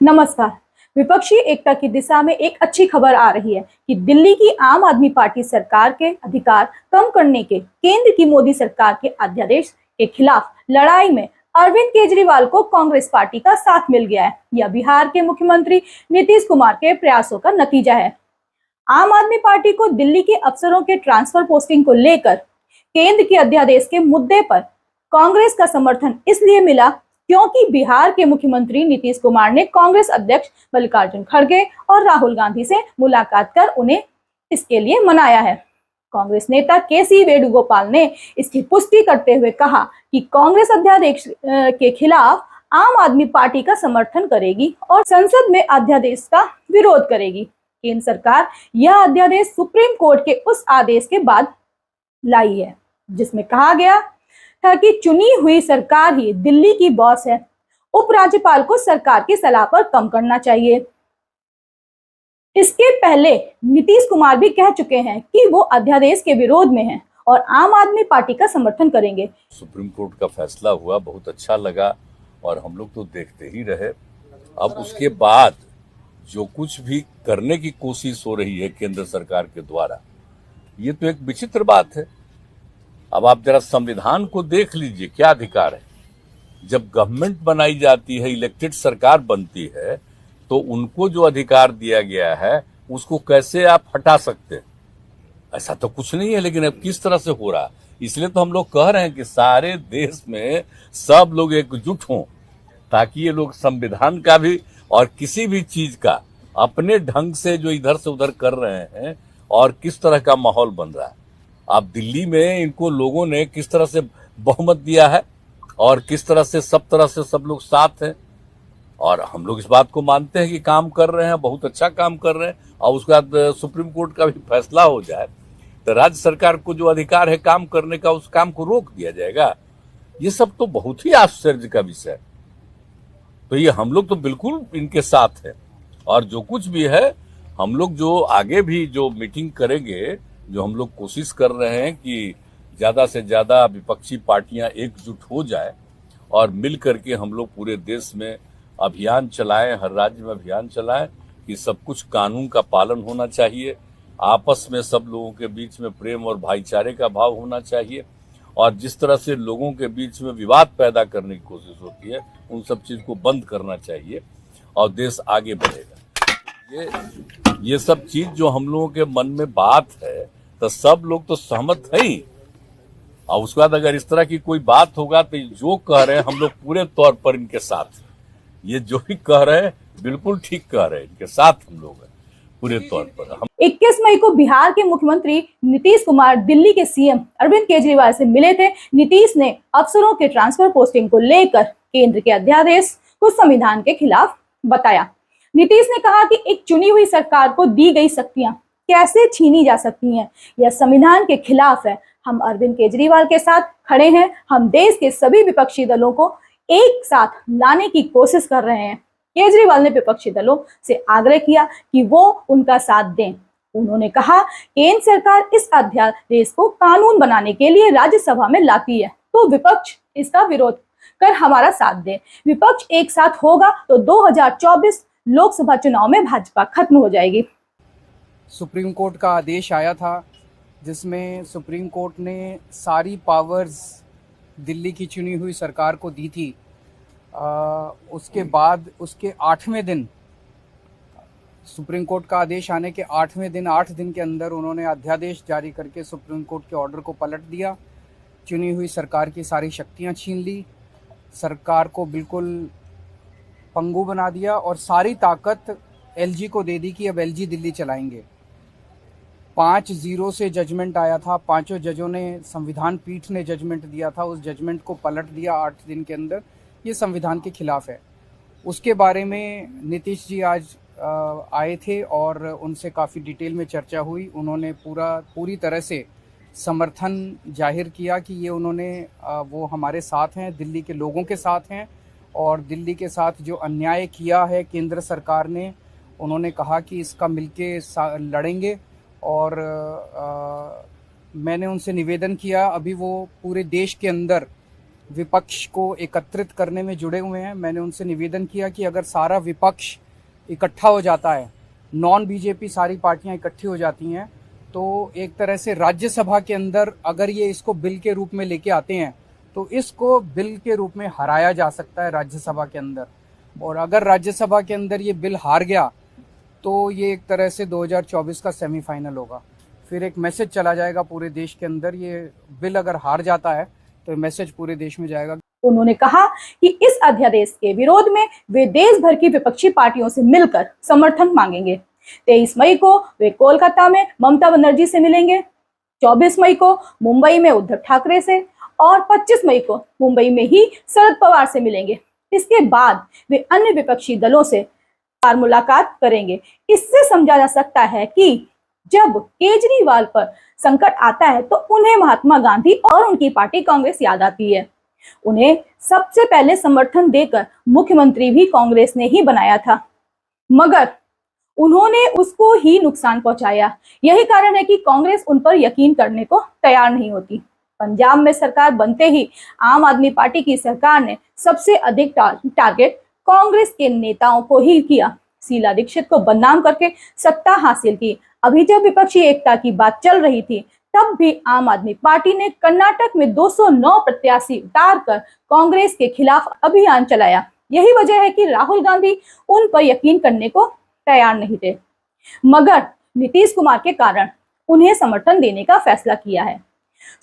नमस्कार। विपक्षी एकता की दिशा में एक अच्छी खबर आ रही है कि दिल्ली की आम आदमी पार्टी सरकार के अधिकार कम करने के केंद्र की मोदी सरकार के अध्यादेश के खिलाफ लड़ाई में अरविंद केजरीवाल को कांग्रेस पार्टी का साथ मिल गया है। यह बिहार के मुख्यमंत्री नीतीश कुमार के प्रयासों का नतीजा है। आम आदमी पार्टी को दिल्ली के अफसरों के ट्रांसफर पोस्टिंग को लेकर केंद्र के अध्यादेश के मुद्दे पर कांग्रेस का समर्थन इसलिए मिला क्योंकि बिहार के मुख्यमंत्री नीतीश कुमार ने कांग्रेस अध्यक्ष मल्लिकार्जुन खड़गे और राहुल गांधी से मुलाकात कर उन्हें इसके लिए मनाया है। कांग्रेस नेता के.सी. वेणुगोपाल ने इसकी पुष्टि करते हुए कहा कि कांग्रेस अध्यादेश के खिलाफ आम आदमी पार्टी का समर्थन करेगी और संसद में अध्यादेश का विरोध करेगी। केंद्र सरकार यह अध्यादेश सुप्रीम कोर्ट के उस आदेश के बाद लाई है जिसमें कहा गया था कि चुनी हुई सरकार ही दिल्ली की बॉस है। उपराज्यपाल को सरकार की सलाह पर कम करना चाहिए। इसके पहले नीतीश कुमार भी कह चुके हैं कि वो अध्यादेश के विरोध में हैं और आम आदमी पार्टी का समर्थन करेंगे। सुप्रीम कोर्ट का फैसला हुआ, बहुत अच्छा लगा और हम लोग तो देखते ही रहे। अब उसके बाद जो कुछ भी करने की कोशिश हो रही है केंद्र सरकार के द्वारा, ये तो एक विचित्र बात है। अब आप जरा संविधान को देख लीजिए, क्या अधिकार है। जब गवर्नमेंट बनाई जाती है, इलेक्टेड सरकार बनती है, तो उनको जो अधिकार दिया गया है उसको कैसे आप हटा सकते हैं? ऐसा तो कुछ नहीं है। लेकिन अब किस तरह से हो रहा है, इसलिए तो हम लोग कह रहे हैं कि सारे देश में सब लोग एकजुट हों ताकि ये लोग संविधान का भी और किसी भी चीज का अपने ढंग से जो इधर से उधर कर रहे हैं और किस तरह का माहौल बन रहा है। अब दिल्ली में इनको लोगों ने किस तरह से बहुमत दिया है और किस तरह से सब लोग साथ हैं और हम लोग इस बात को मानते हैं कि काम कर रहे हैं, बहुत अच्छा काम कर रहे हैं। और उसके बाद सुप्रीम कोर्ट का भी फैसला हो जाए तो राज्य सरकार को जो अधिकार है काम करने का, उस काम को रोक दिया जाएगा। ये सब तो बहुत ही आश्चर्य का विषय है। तो ये हम लोग तो बिल्कुल इनके साथ है और जो कुछ भी है हम लोग जो आगे भी जो मीटिंग करेंगे, जो हम लोग कोशिश कर रहे हैं कि ज्यादा से ज्यादा विपक्षी पार्टियां एकजुट हो जाए और मिल करके हम लोग पूरे देश में अभियान चलाएं, हर राज्य में अभियान चलाएं कि सब कुछ कानून का पालन होना चाहिए, आपस में सब लोगों के बीच में प्रेम और भाईचारे का भाव होना चाहिए और जिस तरह से लोगों के बीच में विवाद पैदा करने की कोशिश होती है उन सब चीज को बंद करना चाहिए और देश आगे बढ़ेगा। ये सब चीज जो हम लोगों के मन में बात है तो सब लोग तो सहमत है ही। और उसके बाद अगर इस तरह की कोई बात होगा तो जो कह रहे हैं हम लोग पूरे तौर पर इनके साथ, ये जो भी कह रहे हैं बिल्कुल ठीक कह रहे हैं, इनके साथ हम लोग हैं पूरे तौर पर। 21 मई को बिहार के मुख्यमंत्री नीतीश कुमार दिल्ली के सीएम अरविंद केजरीवाल से मिले थे। नीतीश ने अफसरों के ट्रांसफर पोस्टिंग को लेकर केंद्र के अध्यादेश को संविधान के खिलाफ बताया। नीतीश ने कहा कि एक चुनी हुई सरकार को दी गई शक्तियां कैसे छीनी जा सकती हैं, यह संविधान के खिलाफ है। हम अरविंद केजरीवाल के साथ खड़े हैं। हम देश के सभी विपक्षी दलों को एक साथ लाने की कोशिश कर रहे हैं। केजरीवाल ने विपक्षी दलों से आग्रह किया कि वो उनका साथ दें। उन्होंने कहा केंद्र सरकार इस अध्यादेश को कानून बनाने के लिए राज्यसभा में लाती है तो विपक्ष इसका विरोध कर हमारा साथ दे। विपक्ष एक साथ होगा तो 2024 लोकसभा चुनाव में भाजपा खत्म हो जाएगी। सुप्रीम कोर्ट का आदेश आया था जिसमें सुप्रीम कोर्ट ने सारी पावर्स दिल्ली की चुनी हुई सरकार को दी थी। उसके बाद उसके 8वें दिन, सुप्रीम कोर्ट का आदेश आने के 8वें दिन, 8 दिन के अंदर उन्होंने अध्यादेश जारी करके सुप्रीम कोर्ट के ऑर्डर को पलट दिया। चुनी हुई सरकार की सारी शक्तियां छीन ली, सरकार को बिल्कुल पंगु बना दिया और सारी ताकत एलजी को दे दी कि अब एलजी दिल्ली चलाएंगे। 5-0 से जजमेंट आया था, पांचों जजों ने, संविधान पीठ ने जजमेंट दिया था, उस जजमेंट को पलट दिया 8 दिन के अंदर। ये संविधान के खिलाफ है। उसके बारे में नीतीश जी आज आए थे और उनसे काफ़ी डिटेल में चर्चा हुई। उन्होंने पूरी तरह से समर्थन जाहिर किया कि ये वो हमारे साथ हैं, दिल्ली के लोगों के साथ हैं और दिल्ली के साथ जो अन्याय किया है केंद्र सरकार ने, उन्होंने कहा कि इसका मिलके लड़ेंगे। और मैंने उनसे निवेदन किया, अभी वो पूरे देश के अंदर विपक्ष को एकत्रित करने में जुड़े हुए हैं। मैंने उनसे निवेदन किया कि अगर सारा विपक्ष इकट्ठा हो जाता है, नॉन बीजेपी सारी पार्टियां इकट्ठी हो जाती हैं, तो एक तरह से राज्यसभा के अंदर अगर ये इसको बिल के रूप में लेके आते हैं तो इसको बिल के रूप में हराया जा सकता है राज्यसभा के अंदर। और अगर राज्यसभा के अंदर ये बिल हार गया तो ये एक तरह से 2024 का सेमीफाइनल होगा। फिर एक मैसेज चला जाएगा पूरे देश के अंदर। ये बिल अगर हार जाता है तो मैसेज पूरे देश में जाएगा। उन्होंने कहा कि इस अध्यादेश के विरोध में वे देश भर की विपक्षी पार्टियों से मिलकर समर्थन मांगेंगे। 23 मई को वे कोलकाता में ममता बनर्जी से मिलेंगे, 24 मई को मुंबई में उद्धव ठाकरे से और 25 मई को मुंबई में ही शरद पवार से मिलेंगे। इसके बाद वे अन्य विपक्षी दलों से मुलाकात करेंगे। इससे समझा जा सकता है कि जब केजरीवाल पर संकट आता है तो उन्हें महात्मा गांधी और उनकी पार्टी कांग्रेस याद आती है। उन्हें सबसे पहले समर्थन देकर मुख्यमंत्री भी कांग्रेस ने ही बनाया था, मगर उन्होंने उसको ही नुकसान पहुंचाया। यही कारण है कि कांग्रेस उन पर यकीन करने को तैयार नहीं होती। पंजाब में सरकार बनते ही आम आदमी पार्टी की सरकार ने सबसे अधिक टारगेट कांग्रेस के नेताओं को ही किया। शीला दीक्षित को बदनाम करके सत्ता हासिल की। अभी जब विपक्षी एकता की बात चल रही थी तब भी आम आदमी पार्टी ने कर्नाटक में 209 प्रत्याशी उतारकर कांग्रेस के खिलाफ अभियान चलाया। यही वजह है कि राहुल गांधी उन पर यकीन करने को तैयार नहीं थे, मगर नीतीश कुमार के कारण उन्हें समर्थन देने का फैसला किया है।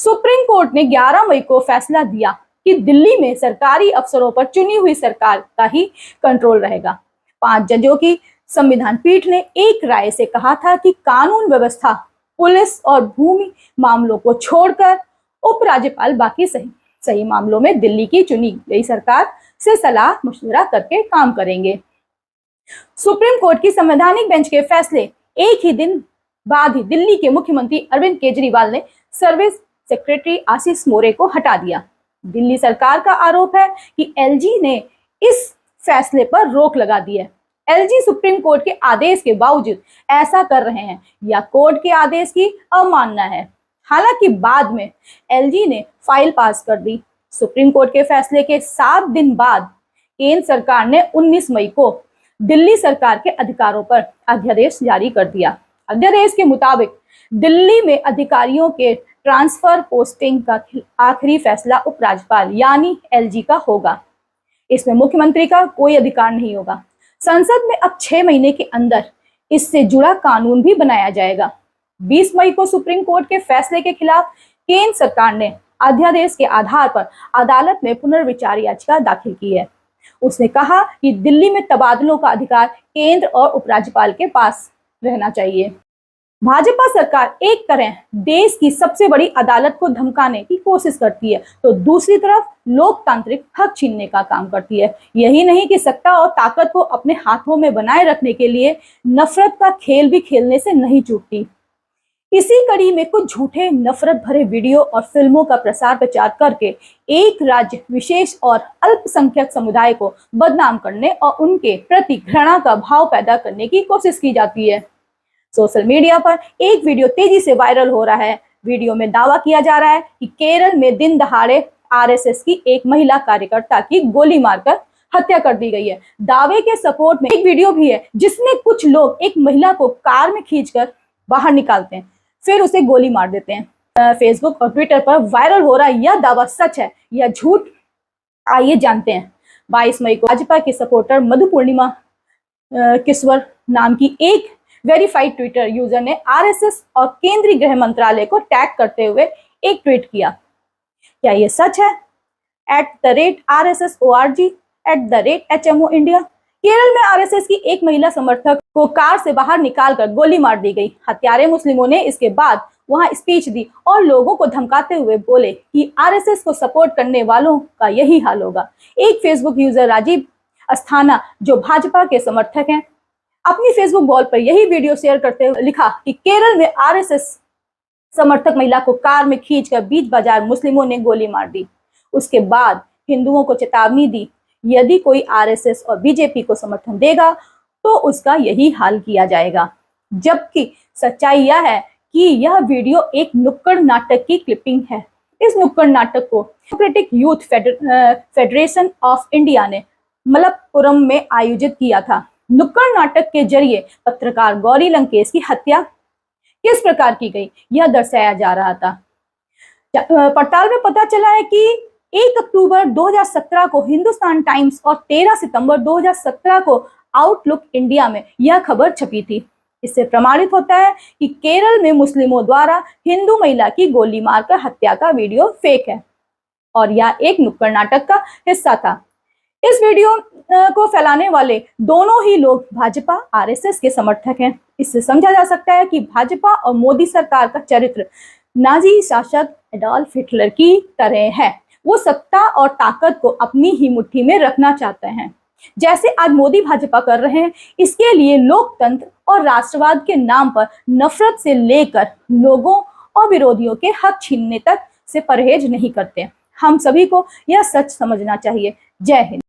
सुप्रीम कोर्ट ने 11 मई को फैसला दिया कि दिल्ली में सरकारी अफसरों पर चुनी हुई सरकार का ही कंट्रोल रहेगा। 5 जजों की संविधान पीठ ने एक राय से कहा था कि कानून व्यवस्था, पुलिस और भूमि मामलों को छोड़कर उपराज्यपाल बाकी सही मामलों में दिल्ली की चुनी गई सरकार से सलाह मशवरा करके काम करेंगे। सुप्रीम कोर्ट की संवैधानिक बेंच के फैसले एक ही दिन बाद ही दिल्ली के मुख्यमंत्री अरविंद केजरीवाल ने सर्विस सेक्रेटरी आशीष मोरे को हटा दिया। दिल्ली सरकार का आरोप है कि एलजी ने इस फैसले पर रोक लगा दी है। एलजी सुप्रीम कोर्ट के आदेश के बावजूद ऐसा कर रहे हैं या कोर्ट के आदेश की अवमानना है। हालांकि बाद में एलजी ने फाइल पास कर दी। सुप्रीम कोर्ट के फैसले के 7 दिन बाद केंद्र सरकार ने 19 मई को दिल्ली सरकार के अधिकारों पर अध्यादेश जारी कर दिया। अध्यादेश के मुताबिक दिल्ली में अधिकारियों के ट्रांसफर पोस्टिंग का आखिरी फैसला उपराज्यपाल यानी एलजी का होगा। इसमें मुख्यमंत्री का कोई अधिकार नहीं होगा। संसद में अब 6 महीने के अंदर इससे जुड़ा कानून भी बनाया जाएगा। 20 मई को सुप्रीम कोर्ट के फैसले के खिलाफ केंद्र सरकार ने अध्यादेश के आधार पर अदालत में पुनर्विचार याचिका दाखिल की है। उसने कहा कि दिल्ली में तबादलों का अधिकार केंद्र और उपराज्यपाल के पास रहना चाहिए। भाजपा सरकार एक तरह देश की सबसे बड़ी अदालत को धमकाने की कोशिश करती है तो दूसरी तरफ लोकतांत्रिक हक छीनने का काम करती है। यही नहीं कि सत्ता और ताकत को अपने हाथों में बनाए रखने के लिए नफरत का खेल भी खेलने से नहीं चूकती। इसी कड़ी में कुछ झूठे नफरत भरे वीडियो और फिल्मों का प्रसार प्रचार करके एक राज्य विशेष और अल्पसंख्यक समुदाय को बदनाम करने और उनके प्रति घृणा का भाव पैदा करने की कोशिश की जाती है। सोशल मीडिया पर एक वीडियो तेजी से वायरल हो रहा है। वीडियो में दावा किया जा रहा है कि केरल में दिन दहाड़े आरएसएस की एक महिला कार्यकर्ता की गोली मारकर हत्या कर दी गई है। दावे के सपोर्ट में एक वीडियो भी है जिसमें कुछ लोग एक महिला को कार में खींचकर बाहर निकालते हैं, फिर उसे गोली मार देते हैं। फेसबुक और ट्विटर पर वायरल हो रहा यह दावा सच है या झूठ, आइए जानते हैं। 22 मई को भाजपा के सपोर्टर मधु पूर्णिमा किश्वर नाम की एक वेरीफाइड ट्विटर यूजर ने आरएसएस और केंद्रीय गृह मंत्रालय को टैग करते हुए एक ट्वीट किया। क्या यह सच है? @RSSORG @HMO India. केरल में आरएसएस की एक महिला समर्थक को कार से बाहर निकालकर गोली मार दी गई। हत्यारे मुस्लिमों ने इसके बाद वहां स्पीच दी और लोगों को धमकाते हुए बोले कि आरएसएस को सपोर्ट करने वालों का यही हाल होगा। एक फेसबुक यूजर राजीव अस्थाना जो भाजपा के समर्थक हैं, अपनी फेसबुक वॉल पर यही वीडियो शेयर करते हुए लिखा कि केरल में आरएसएस समर्थक महिला को कार में खींचकर बीच बाजार मुस्लिमों ने गोली मार दी। उसके बाद हिंदुओं को चेतावनी दी, यदि कोई आरएसएस और बीजेपी को समर्थन देगा तो उसका यही हाल किया जाएगा। जबकि सच्चाई यह है कि यह वीडियो एक नुक्कड़ नाटक की क्लिपिंग है। इस नुक्कड़ नाटक को democratic youth federation of India ने मलप्पुरम में आयोजित किया था। नुक्कड़ नाटक के जरिए पत्रकार गौरी लंकेश की हत्या किस प्रकार की गई यह दर्शाया जा रहा था। पड़ताल में पता चला है कि 1 अक्टूबर 2017 को हिंदुस्तान टाइम्स और 13 सितंबर 2017 को आउटलुक इंडिया में यह खबर छपी थी। इससे प्रमाणित होता है कि केरल में मुस्लिमों द्वारा हिंदू महिला की गोली मारकर हत्या का वीडियो फेक है और यह एक नुक्कड़ नाटक का हिस्सा था। इस वीडियो को फैलाने वाले दोनों ही लोग भाजपा आरएसएस के समर्थक हैं। इससे समझा जा सकता है कि भाजपा और मोदी सरकार का चरित्र नाजी शासक एडोल्फ हिटलर की तरह है। वो सत्ता और ताकत को अपनी ही मुट्ठी में रखना चाहते हैं, जैसे आज मोदी भाजपा कर रहे हैं। इसके लिए लोकतंत्र और राष्ट्रवाद के नाम पर नफरत से लेकर लोगों और विरोधियों के हक छीनने तक से परहेज नहीं करते। हम सभी को यह सच समझना चाहिए। जय हिंद।